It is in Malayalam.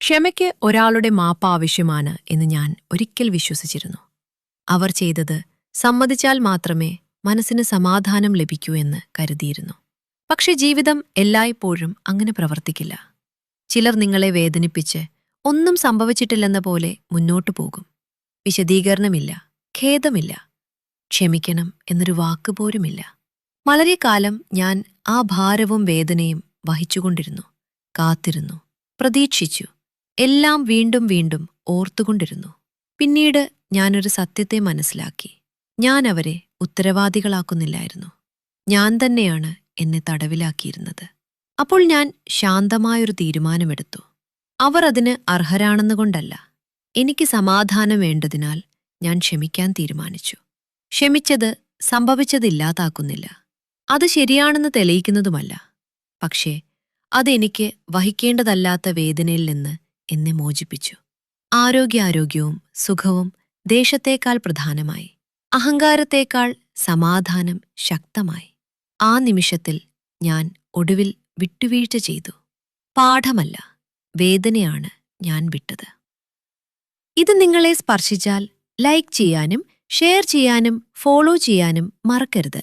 ക്ഷമയ്ക്ക് ഒരാളുടെ മാപ്പ് ആവശ്യമാണ് എന്ന് ഞാൻ ഒരിക്കൽ വിശ്വസിച്ചിരുന്നു. അവർ ചെയ്തത് സമ്മതിച്ചാൽ മാത്രമേ മനസ്സിന് സമാധാനം ലഭിക്കൂ എന്ന് കരുതിയിരുന്നു. പക്ഷെ ജീവിതം എല്ലായ്പ്പോഴും അങ്ങനെ പ്രവർത്തിക്കില്ല. ചിലർ നിങ്ങളെ വേദനിപ്പിച്ച് ഒന്നും സംഭവിച്ചിട്ടില്ലെന്ന പോലെ മുന്നോട്ടു പോകും. വിശദീകരണമില്ല, ഖേദമില്ല, ക്ഷമിക്കണം എന്നൊരു വാക്കുപോലുമില്ല. വളരെ കാലം ഞാൻ ആ ഭാരവും വേദനയും വഹിച്ചുകൊണ്ടിരുന്നു, കാത്തിരുന്നു, പ്രതീക്ഷിച്ചു, എല്ലാം വീണ്ടും വീണ്ടും ഓർത്തുകൊണ്ടിരുന്നു. പിന്നീട് ഞാനൊരു സത്യത്തെ മനസ്സിലാക്കി. ഞാൻ അവരെ ഉത്തരവാദികളാക്കുന്നില്ലായിരുന്നു. ഞാൻ തന്നെയാണ് എന്നെ തടവിലാക്കിയിരുന്നത്. അപ്പോൾ ഞാൻ ശാന്തമായൊരു തീരുമാനമെടുത്തു. അവർ അതിന് അർഹരാണെന്നുകൊണ്ടല്ല, എനിക്ക് സമാധാനം വേണ്ടതിനാൽ ഞാൻ ക്ഷമിക്കാൻ തീരുമാനിച്ചു. ക്ഷമിച്ചത് സംഭവിച്ചതില്ലാതാക്കുന്നില്ല, അത് ശരിയാണെന്ന് തെളിയിക്കുന്നതുമല്ല. പക്ഷേ അതെനിക്ക് വഹിക്കേണ്ടതല്ലാത്ത വേദനയിൽ നിന്ന് എന്നെ മോചിപ്പിച്ചു. ആരോഗ്യവും സുഖവും ദേശത്തേക്കാൾ പ്രധാനമായി. അഹങ്കാരത്തേക്കാൾ സമാധാനം ശക്തമായി. ആ നിമിഷത്തിൽ ഞാൻ ഒടുവിൽ വിട്ടുവീഴ്ച ചെയ്തു. പാഠമല്ല, വേദനയാണ് ഞാൻ വിട്ടത്. ഇത് നിങ്ങളെ സ്പർശിച്ചാൽ ലൈക്ക് ചെയ്യാനും ഷെയർ ചെയ്യാനും ഫോളോ ചെയ്യാനും മറക്കരുത്.